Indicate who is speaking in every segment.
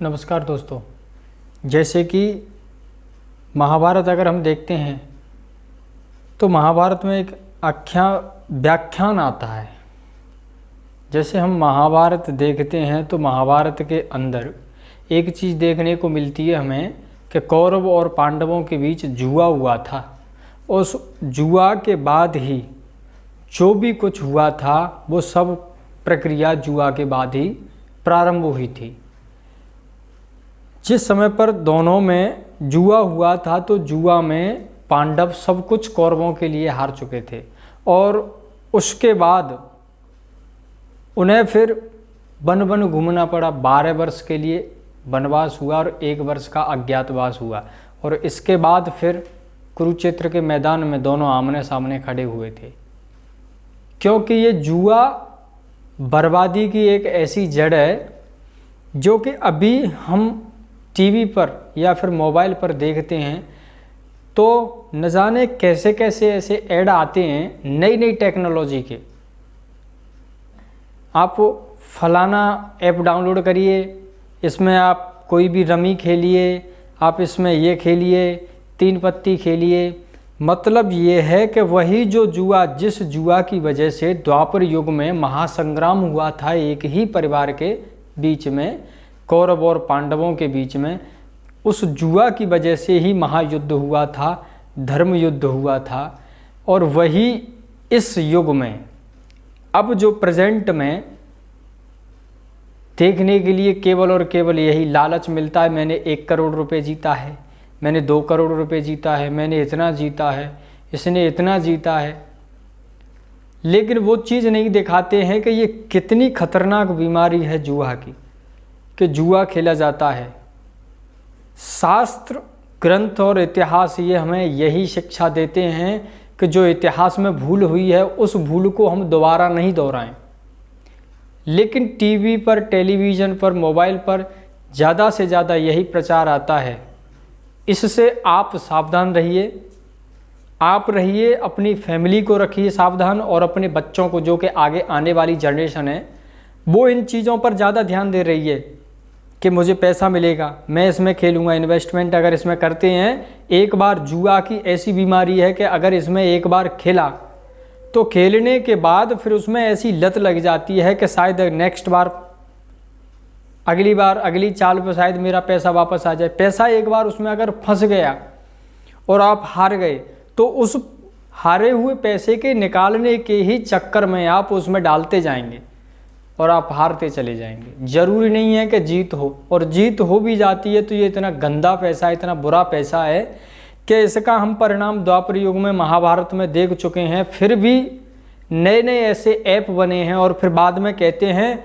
Speaker 1: नमस्कार दोस्तों। जैसे कि महाभारत अगर हम देखते हैं तो महाभारत में एक व्याख्यान आता है। जैसे हम महाभारत देखते हैं तो महाभारत के अंदर एक चीज़ देखने को मिलती है हमें कि कौरव और पांडवों के बीच जुआ हुआ था। उस जुआ के बाद ही जो भी कुछ हुआ था वो सब प्रक्रिया जुआ के बाद ही प्रारंभ हुई थी। जिस समय पर दोनों में जुआ हुआ था तो जुआ में पांडव सब कुछ कौरवों के लिए हार चुके थे और उसके बाद उन्हें फिर वन वन घूमना पड़ा। 12 वर्ष के लिए वनवास हुआ और 1 वर्ष का अज्ञातवास हुआ और इसके बाद फिर कुरुक्षेत्र के मैदान में दोनों आमने सामने खड़े हुए थे। क्योंकि ये जुआ बर्बादी की एक ऐसी जड़ है जो कि अभी हम टीवी पर या फिर मोबाइल पर देखते हैं तो न जाने कैसे कैसे ऐसे ऐड आते हैं नई नई टेक्नोलॉजी के। आप फलाना ऐप डाउनलोड करिए, इसमें आप कोई भी रमी खेलिए, आप इसमें ये खेलिए, 3 पत्ती खेलिए। मतलब ये है कि वही जो जुआ, जिस जुआ की वजह से द्वापर युग में महासंग्राम हुआ था एक ही परिवार के बीच में, कौरव और पांडवों के बीच में, उस जुआ की वजह से ही महायुद्ध हुआ था, धर्म युद्ध हुआ था। और वही इस युग में अब जो प्रेजेंट में देखने के लिए केवल और केवल यही लालच मिलता है। मैंने 1 करोड़ रुपए जीता है, मैंने 2 करोड़ रुपए जीता है, मैंने इतना जीता है, इसने इतना जीता है। लेकिन वो चीज़ नहीं दिखाते हैं कि ये कितनी खतरनाक बीमारी है जुआ की, कि जुआ खेला जाता है। शास्त्र, ग्रंथ और इतिहास ये हमें यही शिक्षा देते हैं कि जो इतिहास में भूल हुई है उस भूल को हम दोबारा नहीं दोहराएं। लेकिन टीवी पर, टेलीविज़न पर, मोबाइल पर ज़्यादा से ज़्यादा यही प्रचार आता है। इससे आप सावधान रहिए, आप रहिए, अपनी फैमिली को रखिए सावधान और अपने बच्चों को, जो कि आगे आने वाली जनरेशन है, वो इन चीज़ों पर ज़्यादा ध्यान दे रही है कि मुझे पैसा मिलेगा, मैं इसमें खेलूँगा। इन्वेस्टमेंट अगर इसमें करते हैं, एक बार जुआ की ऐसी बीमारी है कि अगर इसमें एक बार खेला तो खेलने के बाद फिर उसमें ऐसी लत लग जाती है कि शायद नेक्स्ट बार, अगली बार, अगली चाल पर शायद मेरा पैसा वापस आ जाए। पैसा एक बार उसमें अगर फंस गया और आप हार गए तो उस हारे हुए पैसे के निकालने के ही चक्कर में आप उसमें डालते जाएंगे और आप हारते चले जाएंगे। ज़रूरी नहीं है कि जीत हो, और जीत हो भी जाती है तो ये इतना गंदा पैसा, इतना बुरा पैसा है कि इसका हम परिणाम द्वापर युग में, महाभारत में देख चुके हैं। फिर भी नए नए ऐसे ऐप बने हैं और फिर बाद में कहते हैं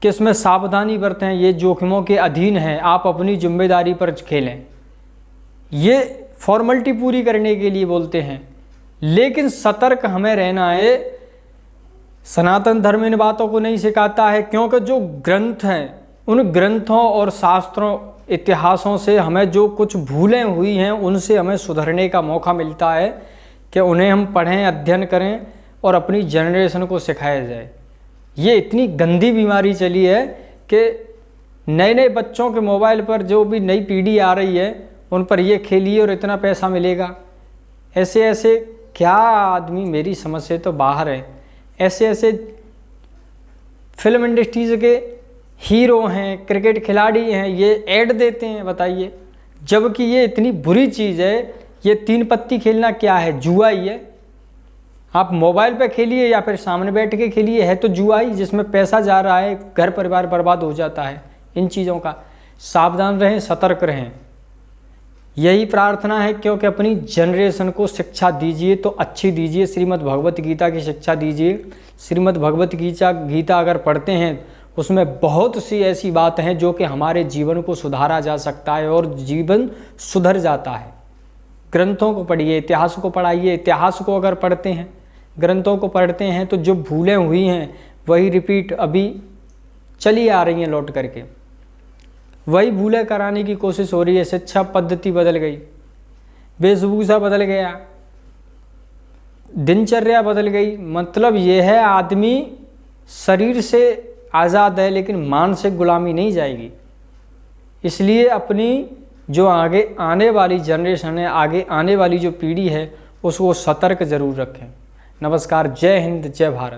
Speaker 1: कि इसमें सावधानी बरतें, ये जोखिमों के अधीन है, आप अपनी जिम्मेदारी पर खेलें। ये फॉर्मेलिटी पूरी करने के लिए बोलते हैं, लेकिन सतर्क हमें रहना है। सनातन धर्म इन बातों को नहीं सिखाता है, क्योंकि जो ग्रंथ हैं, उन ग्रंथों और शास्त्रों, इतिहासों से हमें जो कुछ भूलें हुई हैं उनसे हमें सुधरने का मौका मिलता है कि उन्हें हम पढ़ें, अध्ययन करें और अपनी जनरेशन को सिखाया जाए। ये इतनी गंदी बीमारी चली है कि नए नए बच्चों के मोबाइल पर, जो भी नई पीढ़ी आ रही है, उन पर ये खेलिए और इतना पैसा मिलेगा। ऐसे ऐसे क्या आदमी, मेरी समझ से तो बाहर है, ऐसे ऐसे फिल्म इंडस्ट्रीज के हीरो हैं, क्रिकेट खिलाड़ी हैं, ये ऐड देते हैं, बताइए। जबकि ये इतनी बुरी चीज़ है। ये 3 पत्ती खेलना क्या है? जुआ ही है। आप मोबाइल पे खेलिए या फिर सामने बैठ के खेलिए, है तो जुआ ही, जिसमें पैसा जा रहा है, घर परिवार बर्बाद हो जाता है। इन चीज़ों का सावधान रहें, सतर्क रहें, यही प्रार्थना है। क्योंकि अपनी जनरेशन को शिक्षा दीजिए तो अच्छी दीजिए, श्रीमद् भगवत गीता की शिक्षा दीजिए। श्रीमद् भगवत गीता अगर पढ़ते हैं उसमें बहुत सी ऐसी बात हैं जो कि हमारे जीवन को सुधारा जा सकता है और जीवन सुधर जाता है। ग्रंथों को पढ़िए, इतिहास को पढ़ाइए। इतिहास को अगर पढ़ते हैं, ग्रंथों को पढ़ते हैं तो जो भूलें हुई हैं वही रिपीट अभी चली आ रही हैं लौट करके, वही भूलें कराने की कोशिश हो रही है। शिक्षा पद्धति बदल गई, वेशभूषा बदल गया, दिनचर्या बदल गई। मतलब ये है, आदमी शरीर से आज़ाद है लेकिन मानसिक गुलामी नहीं जाएगी। इसलिए अपनी जो आगे आने वाली जनरेशन है, आगे आने वाली जो पीढ़ी है, उसको सतर्क ज़रूर रखें। नमस्कार, जय हिंद, जय भारत।